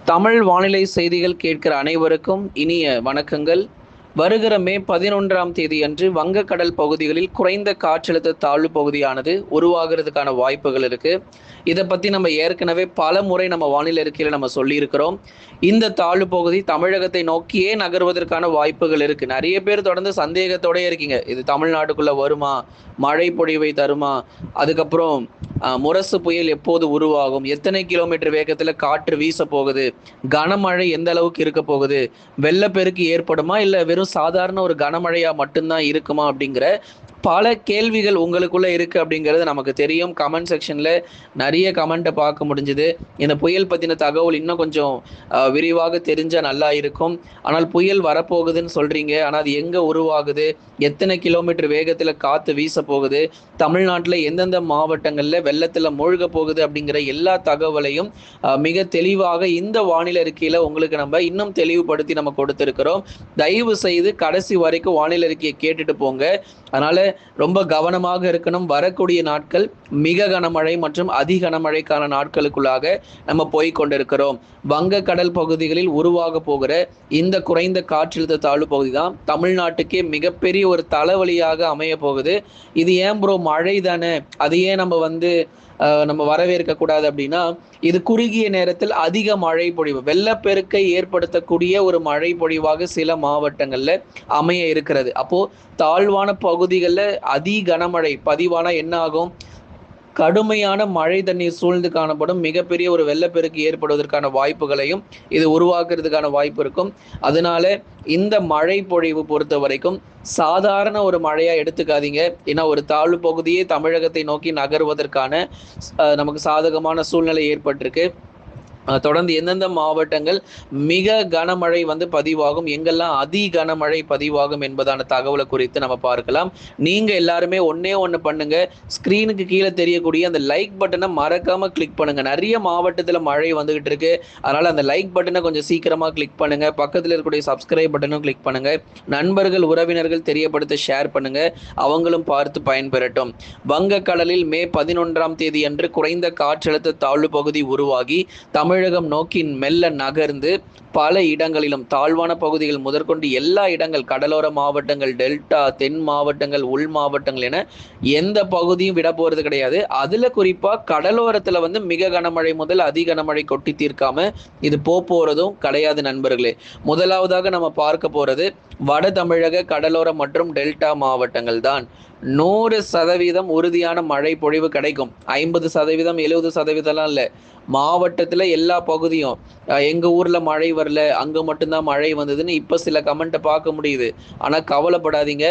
தமிழ் வானிலை செய்திகள் கேட்கிற அனைவருக்கும் இனிய வணக்கங்கள். வருகிற மே 11ஆம் தேதி அன்று வங்கக்கடல் பகுதிகளில் குறைந்த காற்றழுத்த தாழ்வு பகுதியானது உருவாகிறதுக்கான வாய்ப்புகள் இருக்கு. இதை பத்தி நம்ம ஏற்கனவே பல முறை நம்ம வானிலை அறிக்கையில நம்ம சொல்லியிருக்கிறோம். இந்த தாழ்வு பகுதி தமிழகத்தை நோக்கியே நகர்வதற்கான வாய்ப்புகள் இருக்கு. நிறைய பேர் தொடர்ந்து சந்தேகத்தோட இருக்கீங்க, இது தமிழ்நாட்டுக்குள்ள வருமா, மழை பொழிவை தருமா, அதுக்கப்புறம் முரசு புயல் எப்போது உருவாகும், எத்தனை கிலோமீட்டர் வேகத்துல காற்று வீச போகுது, கனமழை எந்த அளவுக்கு இருக்க போகுது, வெள்ளப்பெருக்கு ஏற்படுமா இல்ல வெறும் சாதாரண ஒரு கனமழையா மட்டும்தான் இருக்குமா அப்படிங்கிற பல கேள்விகள் உங்களுக்குள்ள இருக்கு அப்படிங்கிறது நமக்கு தெரியும். கமெண்ட் செக்ஷன்ல நிறைய கமெண்ட்டை பார்க்க முடிஞ்சுது. இந்த புயல் பத்தின தகவல் இன்னும் கொஞ்சம் விரிவாக தெரிஞ்சா நல்லா இருக்கும். ஆனால் புயல் வரப்போகுதுன்னு சொல்றீங்க, ஆனால் அது எங்க உருவாகுது, எத்தனை கிலோமீட்டர் வேகத்துல காத்து வீச போகுது, தமிழ்நாட்டில் எந்தெந்த மாவட்டங்கள்ல வெள்ளத்துல மூழ்க போகுது அப்படிங்கிற எல்லா தகவலையும் மிக தெளிவாக இந்த வானிலை அறிக்கையில உங்களுக்கு நம்ம இன்னும் தெளிவுபடுத்தி நம்ம கொடுத்திருக்கிறோம். தயவு செய்து கடைசி வரைக்கும் வானிலை அறிக்கையை கேட்டுட்டு போங்க. அதனால ரொம்ப கவனமாக இருக்கணும். வரக்கூடிய நாட்கள் மிக கனமழை மற்றும் அதி கனமழைக்கான நாட்களுக்குள்ளாக நம்ம போய் கொண்டிருக்கிறோம். வங்க கடல் பகுதிகளில் உருவாக போகிற இந்த குறைந்த காற்றழுத்த தாழ்வு பகுதி தான் தமிழ்நாட்டுக்கே மிகப்பெரிய ஒரு தலைவலியாக அமைய போகுது. இது ஏன் ப்ரோ மழை தானே, அது ஏன் நம்ம வரவேற்க கூடாது அப்படின்னா, இது குறுகிய நேரத்தில் அதிக மழை பொழிவு, வெள்ளப்பெருக்கை ஏற்படுத்தக்கூடிய ஒரு மழை பொழிவாக சில மாவட்டங்கள்ல அமைய இருக்கிறது. அப்போ தாழ்வான பகுதிகளில் அதி கனமழை பதிவானா என்ன ஆகும், கடுமையான மழை தண்ணீர் சூழ்ந்து காணப்படும், மிகப்பெரிய ஒரு வெள்ளப்பெருக்கு ஏற்படுவதற்கான வாய்ப்புகளையும் இது உருவாக்குறதுக்கான வாய்ப்பு இருக்கும். அதனால இந்த மழை பொழிவு பொறுத்த வரைக்கும் சாதாரண ஒரு மழையா எடுத்துக்காதீங்க. ஏன்னா ஒரு தாழ்வு பகுதியே தமிழகத்தை நோக்கி நகர்வதற்கான நமக்கு சாதகமான சூழ்நிலை ஏற்பட்டிருக்கு. தொடர்ந்து எந்தெந்த மாவட்டங்கள் மிக கனமழை பதிவாகும், எங்கெல்லாம் அதி கனமழை பதிவாகும் என்பதான தகவலை குறித்து நம்ம பார்க்கலாம். நீங்க எல்லாருமே ஒண்ணு பண்ணுங்க, ஸ்கிரீனுக்கு கீழே தெரியக்கூடிய அந்த லைக் பட்டனை மறக்காம கிளிக் பண்ணுங்க. நிறைய மாவட்டத்தில் மழை வந்துகிட்டு இருக்கு, அதனால அந்த லைக் பட்டனை கொஞ்சம் சீக்கிரமா கிளிக் பண்ணுங்க. பக்கத்தில் இருக்கக்கூடிய சப்ஸ்கிரைப் பட்டனும் கிளிக் பண்ணுங்க. நண்பர்கள் உறவினர்கள் தெரியப்படுத்த ஷேர் பண்ணுங்க, அவங்களும் பார்த்து பயன்பெறட்டும். வங்கக்கடலில் மே 11ஆம் தேதி அன்று குறைந்த காற்றழுத்த தாழ்வு பகுதி உருவாகி தமிழகம் நோக்கி மெல்ல நகர்ந்து பல இடங்களிலும் தாழ்வான பகுதிகள் முதற்கொண்டு எல்லா இடங்கள், கடலோர மாவட்டங்கள், டெல்டா, தென் மாவட்டங்கள், உள் மாவட்டங்கள் என எந்த பகுதியும் விட போறது கிடையாது. அதுல குறிப்பா கடலோரத்துல மிக கனமழை முதல் அதி கனமழை கொட்டி தீர்க்காம இது போறதும் கிடையாது நண்பர்களே. முதலாவதாக நம்ம பார்க்க போறது வட தமிழக கடலோர மற்றும் டெல்டா மாவட்டங்கள் தான். 100% உறுதியான மழை பொழிவு கிடைக்கும். 50%, 70%லாம் இல்லை. மாவட்டத்துல எல்லா பகுதியும், எங்க ஊர்ல மழை வரல, அங்க மட்டும்தான் மழை வந்ததுன்னு இப்ப சில கமெண்ட்டை பார்க்க முடியுது. ஆனா கவலைப்படாதீங்க,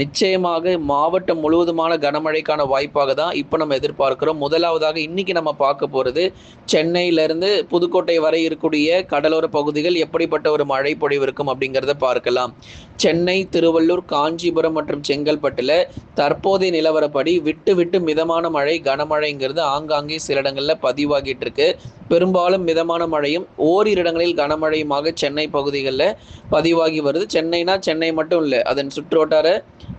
நிச்சயமாக மாவட்டம் முழுவதுமான கனமழைக்கான வாய்ப்பாக தான் இப்ப நம்ம எதிர்பார்க்கிறோம். முதலாவதாக இன்னைக்கு நம்ம பார்க்க போறது சென்னையிலிருந்து புதுக்கோட்டை வரை இருக்கக்கூடிய கடலோர பகுதிகள் எப்படிப்பட்ட ஒரு மழை பொழிவு இருக்கும் அப்படிங்கிறத பார்க்கலாம். சென்னை, திருவள்ளூர், காஞ்சிபுரம் மற்றும் செங்கல்பட்டுல தற்போதைய நிலவரப்படி விட்டு விட்டு மிதமான மழை, கனமழைங்கிறது ஆங்காங்கே சில இடங்கள்ல பதிவாகிட்டு இருக்கு. பெரும்பாலும் மிதமான மழையும் ஓரிரு இடங்களில் கனமழையுமாக சென்னை பகுதிகளில் பதிவாகி வருது. சென்னைனா சென்னை மட்டும் இல்லை, அதன் சுற்றுவட்டார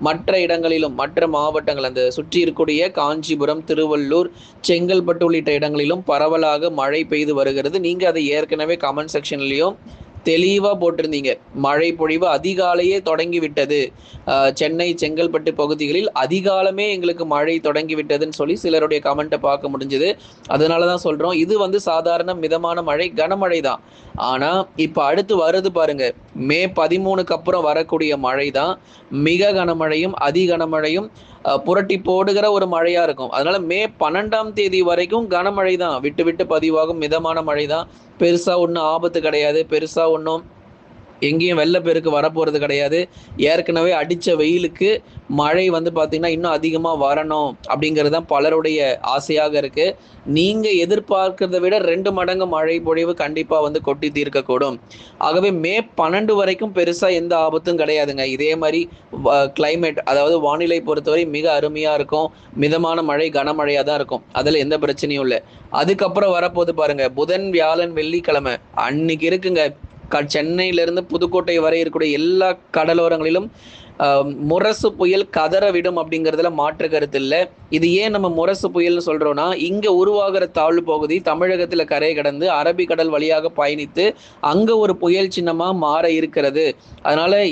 மற்ற இடங்களிலும், மற்ற மாவட்டங்கள், அந்த சுற்றி இருக்கக்கூடிய காஞ்சிபுரம், திருவள்ளூர், செங்கல்பட்டு உள்ளிட்ட இடங்களிலும் பரவலாக மழை பெய்து வருகிறது. நீங்க அதை ஏற்கனவே கமெண்ட் செக்ஷன்லயும் தெளிவா போட்டிருந்தீங்க. மழை பொழிவு அதிகாலையே தொடங்கி விட்டது, சென்னை, செங்கல்பட்டு பகுதிகளில் அதிகாலமே எங்களுக்கு மழை தொடங்கி விட்டதுன்னு சொல்லி சிலருடைய கமெண்ட்டை பார்க்க முடிஞ்சது. அதனாலதான் சொல்றோம், இது சாதாரண மிதமான மழை, கனமழை தான். ஆனா இப்ப அடுத்து வருது பாருங்க, மே 13க்கு அப்புறம் வரக்கூடிய மழை தான் மிக கனமழையும் அதி கனமழையும் புரட்டி போடுகிற ஒரு மழையா இருக்கும். அதனால மே 12ஆம் தேதி வரைக்கும் கனமழை தான், விட்டு விட்டு பதிவாகும் மிதமான மழை தான். பெருசா ஒன்றும் ஆபத்து கிடையாது, பெருசா ஒன்றும் எங்கேயும் வெள்ளப்பெருக்கு வரப்போறது கிடையாது. ஏற்கனவே அடிச்ச வெயிலுக்கு மழை பார்த்தீங்கன்னா இன்னும் அதிகமா வரணும் அப்படிங்கிறது தான் பலருடைய ஆசையாக இருக்கு. நீங்க எதிர்பார்க்கிறத விட 2 மடங்கு மழை பொழிவு கண்டிப்பா கொட்டி தீர்க்கக்கூடும். ஆகவே மே 12 வரைக்கும் பெருசா எந்த ஆபத்தும் கிடையாதுங்க. இதே மாதிரி கிளைமேட், அதாவது வானிலை பொறுத்தவரை மிக அருமையா இருக்கும். மிதமான மழை, கனமழையா தான் இருக்கும், அதுல எந்த பிரச்சனையும் இல்லை. அதுக்கப்புறம் வரப்போது பாருங்க, புதன், வியாழன், வெள்ளிக்கிழமை அன்னைக்கு இருக்குங்க, சென்னையிலிருந்து புதுக்கோட்டை வரை இருக்கக்கூடிய எல்லா கடலோரங்களிலும் முரசு புயல் கதற விடும் அப்படிங்கிறதுல மாற்று கருத்து இல்லை. இது ஏன் நம்ம முரசு புயல்னு சொல்றோம்னா, இங்க உருவாகிற தாழ்வு பகுதி தமிழகத்துல கரை கடந்து அரபிக்கடல் வழியாக பயணித்து அங்க ஒரு புயல் சின்னமா மாற இருக்கிறது. அதனால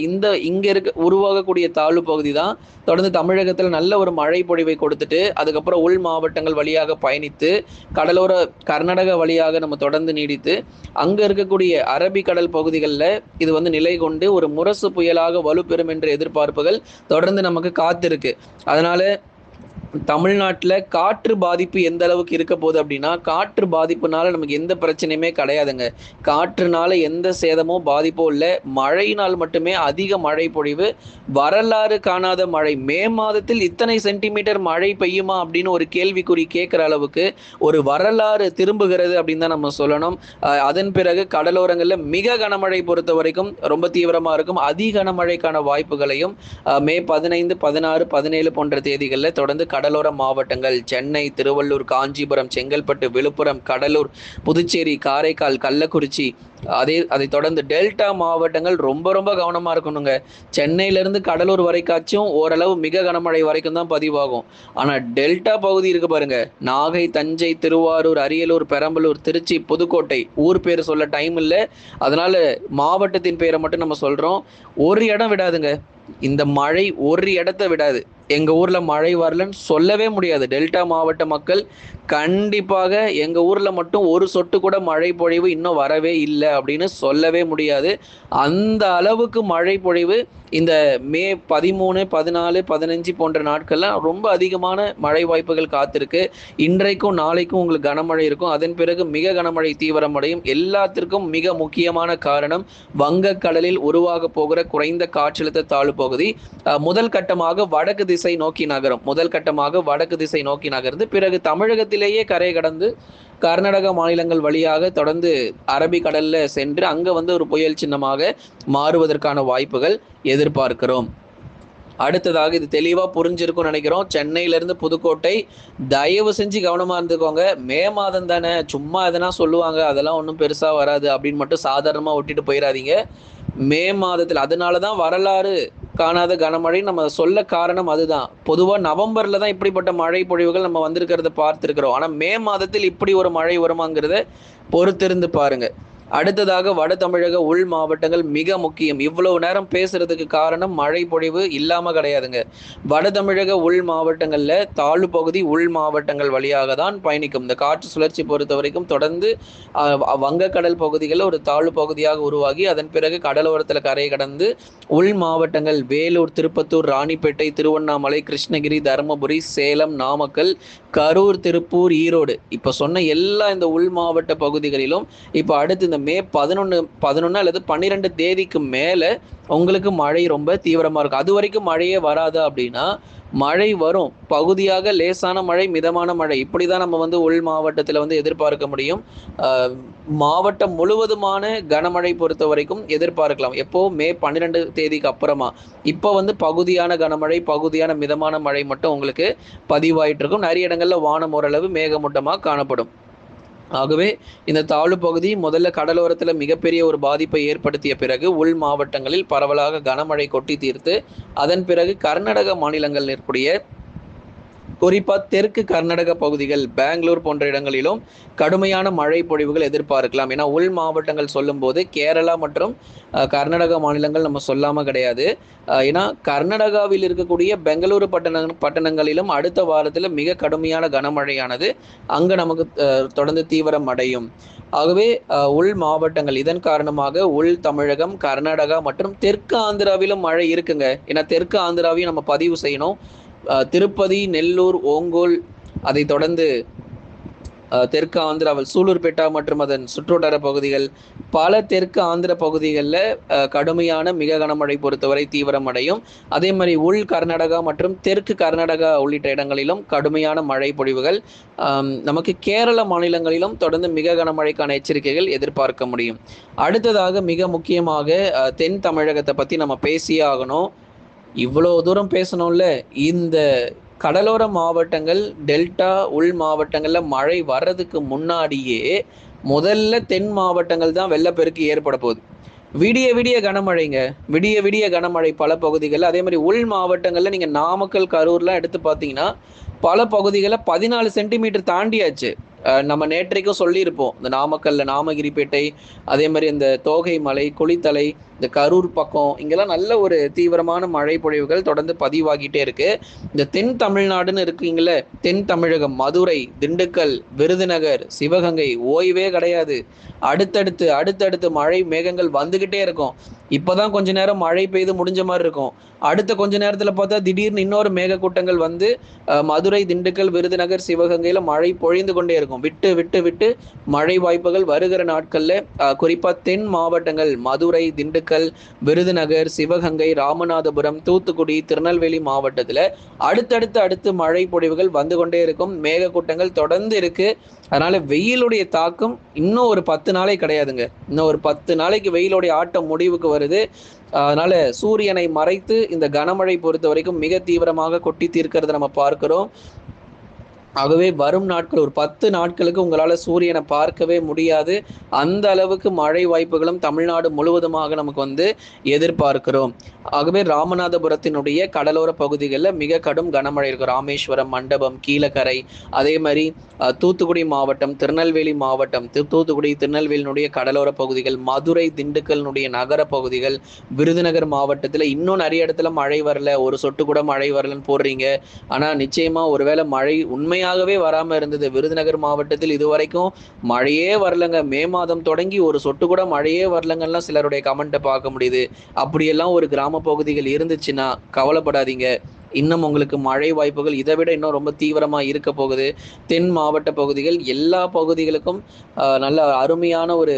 இங்க உருவாகக்கூடிய தாழ்வு பகுதி தான் தொடர்ந்து தமிழகத்துல நல்ல ஒரு மழை பொழிவை கொடுத்துட்டு அதுக்கப்புறம் உள் மாவட்டங்கள் வழியாக பயணித்து கடலோர கர்நாடக வழியாக நம்ம தொடர்ந்து நீடித்து அங்க இருக்கக்கூடிய அரபிக்கடல் பகுதிகளில் இது வந்து நிலை கொண்டு ஒரு முரசு புயலாக வலுப்பெறும் என்ற எதிர்பார்ப்புகள் தொடர்ந்து நமக்கு காத்திருக்கு. அதனால தமிழ்நாட்டில் காற்று பாதிப்பு எந்த அளவுக்கு இருக்க போகுது அப்படின்னா, காற்று பாதிப்புனால நமக்கு எந்த பிரச்சனையுமே கிடையாதுங்க. காற்றுனால எந்த சேதமோ பாதிப்போ இல்லை. மழையினால் மட்டுமே அதிக மழை பொழிவு, வரலாறு காணாத மழை. மே மாதத்தில் இத்தனை சென்டிமீட்டர் மழை பெய்யுமா அப்படின்னு ஒரு கேள்விக்குறி கேட்குற அளவுக்கு ஒரு வரலாறு திரும்புகிறது அப்படின்னு தான் நம்ம சொல்லணும். அதன் பிறகு கடலோரங்களில் மிக கனமழை பொறுத்த வரைக்கும் ரொம்ப தீவிரமாக இருக்கும். அதி கனமழைக்கான வாய்ப்புகளையும் மே 15, 16, 17 போன்ற தேதிகளில் தொடர்ந்து கடலோர மாவட்டங்கள் சென்னை, திருவள்ளூர், காஞ்சிபுரம், செங்கல்பட்டு, விழுப்புரம், கடலூர், புதுச்சேரி, காரைக்கால், கள்ளக்குறிச்சி, அதை தொடர்ந்து டெல்டா மாவட்டங்கள் ரொம்ப ரொம்ப கவனமா இருக்கணுங்க. சென்னையிலிருந்து கடலூர் வரைக்காச்சும் ஓரளவு மிக கனமழை வரைக்கும் தான் பதிவாகும். ஆனா டெல்டா பகுதி இருக்கு பாருங்க, நாகை, தஞ்சை, திருவாரூர், அரியலூர், பெரம்பலூர், திருச்சி, புதுக்கோட்டை, ஊர் பேர் சொல்ல டைம் இல்லை, அதனால மாவட்டத்தின் பேரை மட்டும் நம்ம சொல்றோம். ஒரு இடம் விடாதுங்க, இந்த மழை ஒரு இடத்த விடாது. எங்க ஊர்ல மழை வரலன்னு சொல்லவே முடியாது. டெல்டா மாவட்ட மக்கள் கண்டிப்பாக எங்க ஊர்ல மட்டும் ஒரு சொட்டு கூட மழை பொழிவு இன்னும் வரவே இல்லை அப்படின்னு சொல்லவே முடியாது. அந்த அளவுக்கு மழை பொழிவு இந்த மே 13, 14, 15 போன்ற நாட்கள்லாம் ரொம்ப அதிகமான மழை வாய்ப்புகள் காத்திருக்கு. இன்றைக்கும் நாளைக்கும் உங்களுக்கு கனமழை இருக்கும். அதன் பிறகு மிக கனமழை தீவிரமடையும். எல்லாத்திற்கும் மிக முக்கியமான காரணம் வங்கக்கடலில் உருவாக போகிற குறைந்த காற்றழுத்த தாழ்வு பகுதி முதல் கட்டமாக வடக்கு திசை நோக்கி நகரும். நகர்ந்து பிறகு தமிழகத்திலேயே கரை கடந்து கர்நாடக மாநிலங்கள் வழியாக தொடர்ந்து அரபிக்கடல்ல சென்று அங்க வந்து ஒரு புயல் சின்னமாக மாறுவதற்கான வாய்ப்புகள் எதிர்பார்க்கிறோம். அடுத்ததாக இது தெளிவா புரிஞ்சிருக்கும்னு நினைக்கிறோம். சென்னையிலிருந்து புதுக்கோட்டை தயவு செஞ்சு கவனமா இருந்துக்கோங்க. மே மாதம் தானே, சும்மா எதனா சொல்லுவாங்க, அதெல்லாம் ஒன்றும் பெருசா வராது அப்படின்னு மட்டும் சாதாரணமா விட்டுட்டு போயிடாதீங்க. மே மாதத்தில் அதனாலதான் வரலாறு காணாத கனமழை நம்ம சொல்ல காரணம் அதுதான். பொதுவாக நவம்பர்ல தான் இப்படிப்பட்ட மழை பொழிவுகள் நம்ம வந்திருக்கிறத பார்த்துருக்கிறோம். ஆனா மே மாதத்தில் இப்படி ஒரு மழை வருமாங்கிறத பொறுத்திருந்து பாருங்க. அடுத்ததாக வட தமிழக உள் மாவட்டங்கள் மிக முக்கியம். இவ்வளவு நேரம் பேசுறதுக்கு காரணம் மழை பொழிவு இல்லாம கிடையாதுங்க. வட தமிழக உள் மாவட்டங்கள்ல தாழ்வு பகுதி உள் மாவட்டங்கள் வழியாக தான் பயணிக்கும். இந்த காற்று சுழற்சி பொறுத்த வரைக்கும் தொடர்ந்து வங்கக்கடல் பகுதிகளில் ஒரு தாழ்வு பகுதியாக உருவாகி அதன் பிறகு கடலோரத்துல கரை கடந்து உள் மாவட்டங்கள் வேலூர், திருப்பத்தூர், ராணிப்பேட்டை, திருவண்ணாமலை, கிருஷ்ணகிரி, தருமபுரி, சேலம், நாமக்கல், கரூர், திருப்பூர், ஈரோடு, இப்ப சொன்ன எல்லா இந்த உள் மாவட்ட பகுதிகளிலும் இப்ப அடுத்து இந்த மே 11 அல்லது 12 தேதிக்கு மேல உங்களுக்கு மழை ரொம்ப தீவிரமா இருக்கும். அது வரைக்கும் மழையே வராது அப்படின்னா மழை வரும். பகுதியாக லேசான மழை, மிதமான மழை, இப்படிதான் நம்ம வந்து உள் மாவட்டத்துல வந்து எதிர்பார்க்க முடியும். மாவட்டம் முழுவதுமான கனமழை பொறுத்த வரைக்கும் எதிர்பார்க்கலாம். எப்போ மே 12 தேதிக்கு அப்புறமா. இப்போ வந்து பகுதியான கனமழை, பகுதியான மிதமான மழை மட்டும் உங்களுக்கு பதிவாயிட்டு இருக்கும். நிறைய இடங்கள்ல வானம் ஓரளவு மேகமூட்டமாக காணப்படும். ஆகவே இந்த தாழ்வு பகுதி முதல்ல கடலோரத்துல மிகப்பெரிய ஒரு பாதிப்பை ஏற்படுத்திய பிறகு உள் மாவட்டங்களில் பரவலாக கனமழை கொட்டி தீர்த்து அதன் பிறகு கர்நாடக மாநிலங்கள் இருக்கக்கூடிய குறிப்பா தெற்கு கர்நாடக பகுதிகள், பெங்களூர் போன்ற இடங்களிலும் கடுமையான மழை பொழிவுகள் எதிர்பார்க்கலாம். ஏன்னா உள் மாவட்டங்கள் சொல்லும் போது கேரளா மற்றும் கர்நாடக மாநிலங்கள் நம்ம சொல்லாம கிடையாது. ஏன்னா கர்நாடகாவில் இருக்கக்கூடிய பெங்களூரு பட்டணங்களிலும் அடுத்த வாரத்தில் மிக கடுமையான கனமழையானது அங்க நமக்கு தொடர்ந்து தீவிரம் அடையும். ஆகவே உள் மாவட்டங்கள் இதன் காரணமாக உள் தமிழகம், கர்நாடகா மற்றும் தெற்கு ஆந்திராவிலும் மழை இருக்குங்க. ஏன்னா தெற்கு ஆந்திராவையும் நம்ம பதிவு செய்யணும். திருப்பதி, நெல்லூர், ஓங்கோல், அதை தொடர்ந்து தெற்கு ஆந்திராவில் சூலூர்பேட்டா மற்றும் அதன் சுற்றுவட்டார பகுதிகள், பல தெற்கு ஆந்திர பகுதிகளில் கடுமையான மிக கனமழை பொறுத்தவரை தீவிரம் அடையும். அதே மாதிரி உள் கர்நாடகா மற்றும் தெற்கு கர்நாடகா உள்ளிட்ட இடங்களிலும் கடுமையான மழை பொழிவுகள். நமக்கு கேரள மாநிலங்களிலும் தொடர்ந்து மிக கனமழைக்கான எச்சரிக்கைகள் எதிர்பார்க்க முடியும். அடுத்ததாக மிக முக்கியமாக தென் தமிழகத்தை பற்றி நம்ம பேசியே ஆகணும். இவ்வளோ தூரம் பேசணும்ல. இந்த கடலோர மாவட்டங்கள், டெல்டா உள் மாவட்டங்கள்ல மழை வர்றதுக்கு முன்னாடியே முதல்ல தென் மாவட்டங்கள் தான் வெள்ளப்பெருக்கு ஏற்பட போகுது. விடிய விடிய கனமழைங்க. விடிய விடிய கனமழை பல பகுதிகள்ல. அதே மாரி உள் மாவட்டங்கள்ல நீங்க நாமக்கல், கரூர்லாம் எடுத்து பார்த்தீங்கன்னா, பல பகுதிகள்ல 14 சென்டிமீட்டர் தாண்டியாச்சு. நம்ம நேற்றைக்கும் சொல்லியிருப்போம். இந்த நாமக்கல்ல நாமகிரிப்பேட்டை, அதே மாரி இந்த தோகை மலை, குளித்தலை, இந்த கரூர் பக்கம் இங்கெல்லாம் நல்ல ஒரு தீவிரமான மழை பொழிவுகள் தொடர்ந்து பதிவாகிட்டே இருக்கு. இந்த தென் தமிழ்நாடுன்னு இருக்கீங்கல்ல, தென் தமிழகம், மதுரை, திண்டுக்கல், விருதுநகர், சிவகங்கை ஓய்வே கிடையாது. அடுத்தடுத்து அடுத்தடுத்து மழை மேகங்கள் வந்துகிட்டே இருக்கும். இப்பதான் கொஞ்ச நேரம் மழை பெய்து முடிஞ்ச மாதிரி இருக்கும். அடுத்த கொஞ்ச நேரத்துல பார்த்தா திடீர்னு இன்னொரு மேகக்கூட்டங்கள் வந்து மதுரை, திண்டுக்கல், விருதுநகர், சிவகங்கையில மழை பொழிந்து கொண்டே இருக்கும். விட்டு விட்டு விட்டு மழை வாய்ப்புகள் வருகிற நாட்கள்ல குறிப்பா தென் மாவட்டங்கள் மதுரை, திண்டுக்கல், விருதுநகர், சிவகங்கை, ராமநாதபுரம், தூத்துக்குடி, திருநெல்வேலி மாவட்டத்துல அடுத்து மழை பொழிவுகள் வந்து கொண்டே இருக்கும். மேகக்கூட்டங்கள் தொடர்ந்து இருக்கு. அதனால வெயிலுடைய தாக்கம் இன்னும் ஒரு 10 நாளை கிடையாதுங்க. இன்னும் ஒரு 10 நாளைக்கு வெயிலுடைய ஆட்டம் முடிவுக்கு வருது. அதனால சூரியனை மறைத்து இந்த கனமழை பொறுத்த வரைக்கும் மிக தீவிரமாக கொட்டி தீர்க்கிறத நம்ம பார்க்கிறோம். ஆகவே வரும் நாட்கள் ஒரு 10 நாட்களுக்கு உங்களால சூரியனை பார்க்கவே முடியாது. அந்த அளவுக்கு மழை வாய்ப்புகளும் தமிழ்நாடு முழுவதுமாக நமக்கு வந்து எதிர்பார்க்கிறோம். ஆகவே ராமநாதபுரத்தினுடைய கடலோர பகுதிகளில் மிக கடும் கனமழை இருக்கும். ராமேஸ்வரம், மண்டபம், கீழக்கரை, அதே மாதிரி தூத்துக்குடி மாவட்டம், திருநெல்வேலி மாவட்டம், தூத்துக்குடி திருநெல்வேலியினுடைய கடலோர பகுதிகள், மதுரை திண்டுக்கலினுடைய நகர பகுதிகள், விருதுநகர் மாவட்டத்தில் இன்னும் நிறைய இடத்துல மழை வரல, ஒரு சொட்டு கூட மழை வரலன்னு போடுறீங்க. ஆனா நிச்சயமா ஒருவேளை மழை உண்மையாகவே வராம இருந்தது. விருதுநகர் மாவட்டத்தில் இதுவரைக்கும் மழையே வரலங்க. மே மாதம் தொடங்கி ஒரு சொட்டு கூட மழையே வரலங்கலாம் சிலருடைய கமெண்ட்டை பார்க்க முடியுது. அப்படியெல்லாம் ஒரு கிராம பகுதிகள் இருந்துச்சுன்னா கவலைப்படாதீங்க. இன்னும் உங்களுக்கு மழை வாய்ப்புகள் இதை விட இன்னும் ரொம்ப தீவிரமா இருக்க போகுது. தென் மாவட்ட பகுதிகள் எல்லா பகுதிகளுக்கும் நல்ல அருமையான ஒரு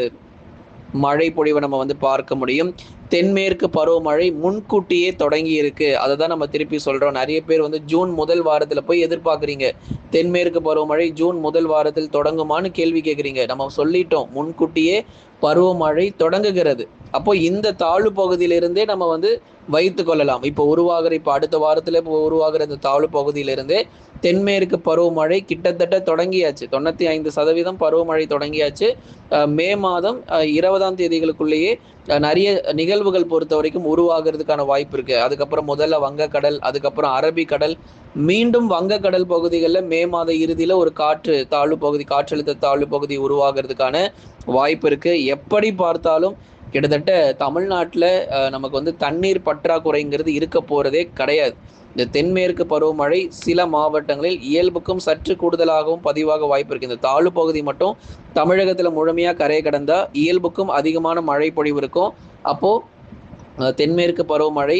மழை பொழிவை நம்ம வந்து பார்க்க முடியும். தென்மேற்கு பருவமழை முன்கூட்டியே தொடங்கி இருக்கு. அதை தான் நம்ம திருப்பி சொல்றோம். நிறைய பேர் வந்து ஜூன் முதல் வாரத்துல போய் எதிர்பார்க்குறீங்க. தென்மேற்கு பருவமழை ஜூன் முதல் வாரத்தில் தொடங்குமான்னு கேள்வி கேட்குறீங்க. நம்ம சொல்லிட்டோம், முன்கூட்டியே பருவமழை தொடங்குகிறது. அப்போ இந்த தாழ்வு பகுதியிலிருந்தே நம்ம வந்து வைத்து கொள்ளலாம். இப்போ அடுத்த வாரத்துல உருவாகிற இந்த தாழ்வு பகுதியிலிருந்தே தென்மேற்கு பருவமழை கிட்டத்தட்ட தொடங்கியாச்சு. 95% பருவமழை தொடங்கியாச்சு. மே மாதம் 20ஆம் தேதிகளுக்குள்ளேயே நிறைய நிகழ்வுகள் பொறுத்த வரைக்கும் உருவாகிறதுக்கான வாய்ப்பு இருக்கு. அதுக்கப்புறம் முதல்ல வங்கக்கடல், அதுக்கப்புறம் அரபிக்கடல், மீண்டும் வங்கக்கடல் பகுதிகளில் மே மாத இறுதியில ஒரு காற்றழுத்த தாழ்வு பகுதி உருவாகிறதுக்கான வாய்ப்பு இருக்கு. எப்படி பார்த்தாலும் கிட்டத்தட்ட தமிழ்நாட்டில் நமக்கு வந்து தண்ணீர் பற்றாக்குறைங்கிறது இருக்க போறதே கிடையாது. இந்த தென்மேற்கு பருவமழை சில மாவட்டங்களில் இயல்புக்கும் சற்று கூடுதலாகவும் பதிவாக வாய்ப்பு இருக்கு. இந்த தாழ்வு பகுதி மட்டும் தமிழகத்துல முழுமையா கரை கடந்தா இயல்புக்கும் அதிகமான மழை பொழிவு இருக்கும். அப்போ தென்மேற்கு பருவமழை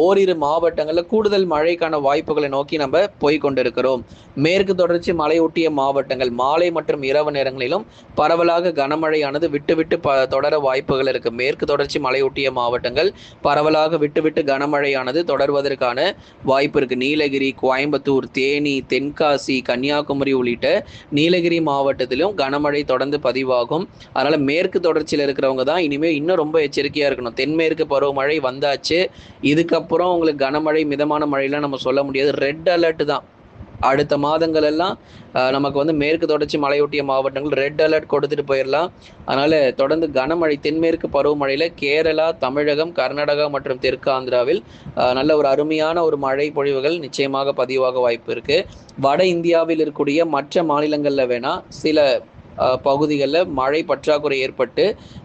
ஓரிரு மாவட்டங்களில் கூடுதல் மழைக்கான வாய்ப்புகளை நோக்கி நம்ம போய்கொண்டிருக்கிறோம். மேற்கு தொடர்ச்சி மலையொட்டிய மாவட்டங்கள் மாலை மற்றும் இரவு நேரங்களிலும் பரவலாக கனமழையானது விட்டு விட்டு தொடர வாய்ப்புகள் இருக்கு. மேற்கு தொடர்ச்சி மலையொட்டிய மாவட்டங்கள் பரவலாக விட்டு விட்டு கனமழையானது தொடர்வதற்கான வாய்ப்பு இருக்கு. நீலகிரி, கோயம்புத்தூர், தேனி, தென்காசி, கன்னியாகுமரி உள்ளிட்ட நீலகிரி மாவட்டத்திலும் கனமழை தொடர்ந்து பதிவாகும். அதனால மேற்கு தொடர்ச்சியில் இருக்கிறவங்க தான் இனிமேல் இன்னும் ரொம்ப எச்சரிக்கையா இருக்கணும். தென்மேற்கு பருவமழை வந்தாச்சு. இதுக்கப்புறம் உங்களுக்கு கனமழை மிதமான மழைலாம் நம்ம சொல்ல முடியாது. ரெட் அலர்ட் தான். அடுத்த மாதங்கள் எல்லாம் நமக்கு வந்து மேற்கு தொடர்ச்சி மலையொட்டிய மாவட்டங்கள் ரெட் அலர்ட் கொடுத்துட்டு போயிடலாம். அதனால தொடர்ந்து கனமழை தென்மேற்கு பருவமழையில கேரளா, தமிழகம், கர்நாடகா மற்றும் தெற்கு ஆந்திராவில் நல்ல ஒரு அருமையான ஒரு மழை பொழிவுகள் நிச்சயமாக பதிவாக வாய்ப்பு இருக்கு. வட இந்தியாவில் இருக்கக்கூடிய மற்ற மாநிலங்கள்ல வேணா சில பகுதிகளில் மழை பற்றாக்குறை ஏற்பட்டு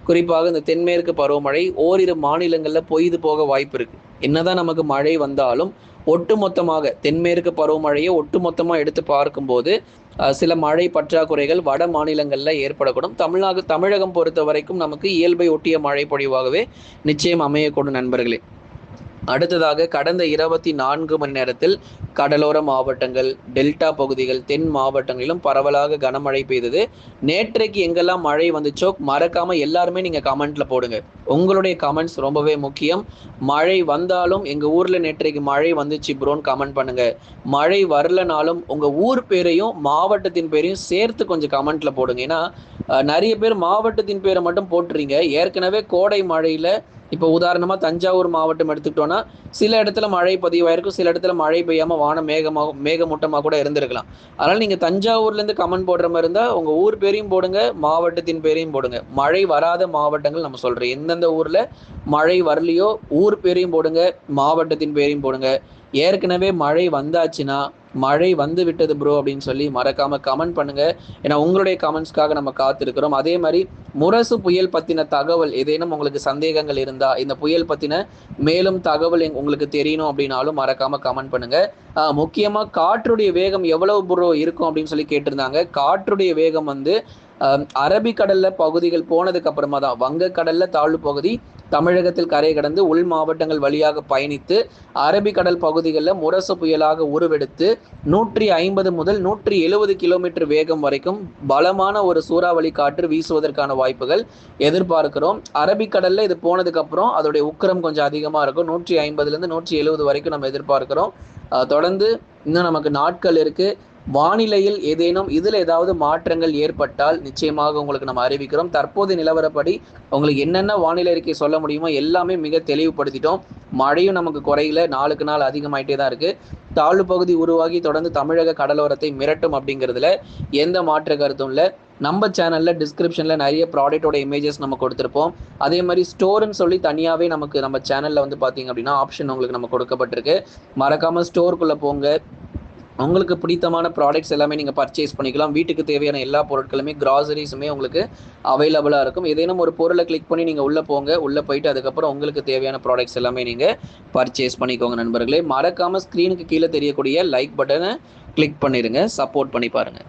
குறிப்பாக இந்த தென்மேற்கு பருவமழை ஓரிரு மாநிலங்களில் பொய்து போக வாய்ப்பு இருக்கு. என்னதான் நமக்கு மழை வந்தாலும் ஒட்டுமொத்தமாக தென்மேற்கு பருவமழையை ஒட்டுமொத்தமாக எடுத்து பார்க்கும்போது சில மழை பற்றாக்குறைகள் வட மாநிலங்களில் ஏற்படக்கூடும். தமிழகம் பொறுத்த வரைக்கும் நமக்கு இயல்பை ஒட்டிய மழை பொழிவாகவே நிச்சயம் அமையக்கூடும் நண்பர்களே. அடுத்ததாக கடந்த 24 மணி நேரத்தில் கடலோர மாவட்டங்கள், டெல்டா பகுதிகள், தென் மாவட்டங்களிலும் பரவலாக கனமழை பெய்தது. நேற்றைக்கு எங்கெல்லாம் மழை வந்துச்சோ மறக்காம எல்லாருமே நீங்க கமெண்ட்ல போடுங்க. உங்களுடைய கமெண்ட்ஸ் ரொம்பவே முக்கியம். மழை வந்தாலும் எங்க ஊர்ல நேற்றைக்கு மழை வந்துச்சு ப்ரோன்னு கமெண்ட் பண்ணுங்க. மழை வரலனாலும் உங்க ஊர் பேரையும் மாவட்டத்தின் பேரையும் சேர்த்து கொஞ்சம் கமெண்ட்ல போடுங்க. ஏன்னா நிறைய பேர் மாவட்டத்தின் பேரை மட்டும் போட்டுறீங்க. ஏற்கனவே கோடை மழையில இப்போ உதாரணமாக தஞ்சாவூர் மாவட்டம் எடுத்துக்கிட்டோன்னா சில இடத்துல மழை பதிவாயிருக்கும், சில இடத்துல மழை பெய்யாமல் வானம் மேகமூட்டமாக கூட இருந்திருக்கலாம். அதனால் நீங்கள் தஞ்சாவூர்லேருந்து கமெண்ட் போடுற மாதிரி இருந்தால் உங்கள் ஊர் பேரையும் போடுங்க, மாவட்டத்தின் பேரையும் போடுங்க. மழை வராத மாவட்டங்கள் நம்ம சொல்கிறோம், எந்தெந்த ஊரில் மழை வரலையோ ஊர் பேரையும் போடுங்க, மாவட்டத்தின் பேரையும் போடுங்க. ஏற்கனவே மழை வந்தாச்சுன்னா மழை வந்து விட்டது ப்ரோ அப்படின்னு சொல்லி மறக்காம கமெண்ட் பண்ணுங்க. ஏன்னா உங்களுடைய கமெண்ட்ஸ்க்காக நம்ம காத்திருக்கிறோம். அதே மாதிரி முரசு புயல் பத்தின தகவல் ஏதேனும் உங்களுக்கு சந்தேகங்கள் இருந்தா, இந்த புயல் பத்தின மேலும் தகவல் உங்களுக்கு தெரியணும் அப்படின்னாலும் மறக்காம கமெண்ட் பண்ணுங்க. முக்கியமா காற்றுடைய வேகம் எவ்வளவு ப்ரோ இருக்கும் அப்படின்னு சொல்லி கேட்டிருந்தாங்க. காற்றுடைய வேகம் வந்து அரபிக்கடல்ல பகுதிகள் போனதுக்கு அப்புறமா தான், வங்கக்கடல்ல தாழ்வு பகுதி தமிழகத்தில் கரை கடந்து உள் மாவட்டங்கள் வழியாக பயணித்து அரபிக்கடல் பகுதிகளில் முரசு புயலாக உருவெடுத்து 150 முதல் 170 கிலோமீட்டர் வேகம் வரைக்கும் பலமான ஒரு சூறாவளி காற்று வீசுவதற்கான வாய்ப்புகள் எதிர்பார்க்கிறோம். அரபிக்கடல்ல இது போனதுக்கு அப்புறம் அதோடைய உக்கிரம் கொஞ்சம் அதிகமா இருக்கும். 150லேருந்து 170 வரைக்கும் நம்ம எதிர்பார்க்கிறோம். தொடர்ந்து இன்னும் நமக்கு நாட்கள் இருக்கு. வானிலையில் ஏதேனும் இதில் ஏதாவது மாற்றங்கள் ஏற்பட்டால் நிச்சயமாக உங்களுக்கு நம்ம அறிவிக்கிறோம். தற்போது நிலவரப்படி உங்களுக்கு என்னென்ன வானிலை அறிக்கை சொல்ல முடியுமோ எல்லாமே மிக தெளிவுபடுத்திட்டோம். மழையும் நமக்கு குறையில, நாளுக்கு நாள் அதிகமாயிட்டே தான் இருக்கு. தாழ்வு பகுதி உருவாகி தொடர்ந்து தமிழக கடலோரத்தை மிரட்டும் அப்படிங்கிறதுல எந்த மாற்று கருத்தும் இல்லை. நம்ம சேனல்ல டிஸ்கிரிப்ஷன்ல நிறைய ப்ராடக்டோட இமேஜஸ் நம்ம கொடுத்துருப்போம். அதே மாதிரி ஸ்டோர்னு சொல்லி தனியாகவே நமக்கு நம்ம சேனல்ல வந்து பார்த்தீங்க அப்படின்னா ஆப்ஷன் உங்களுக்கு நம்ம கொடுக்கப்பட்டிருக்கு. மறக்காம ஸ்டோருக்குள்ள போங்க. உங்களுக்கு பிடித்தமான ப்ராடக்ட்ஸ் எல்லாமே நீங்கள் பர்ச்சேஸ் பண்ணிக்கலாம். வீட்டுக்கு தேவையான எல்லா பொருட்களுமே, கிராசரிஸுமே உங்களுக்கு அவைலபிளாக இருக்கும். ஏதேனும் ஒரு பொருளை கிளிக் பண்ணி நீங்கள் உள்ளே போங்க. உள்ளே போயிட்டு அதுக்கப்புறம் உங்களுக்கு தேவையான ப்ராடக்ட்ஸ் எல்லாமே நீங்கள் பர்ச்சேஸ் பண்ணிக்கோங்க நண்பர்களே. மறக்காமல் ஸ்க்ரீனுக்கு கீழே தெரியக்கூடிய லைக் பட்டனை கிளிக் பண்ணிடுங்க. சப்போர்ட் பண்ணி பாருங்கள்.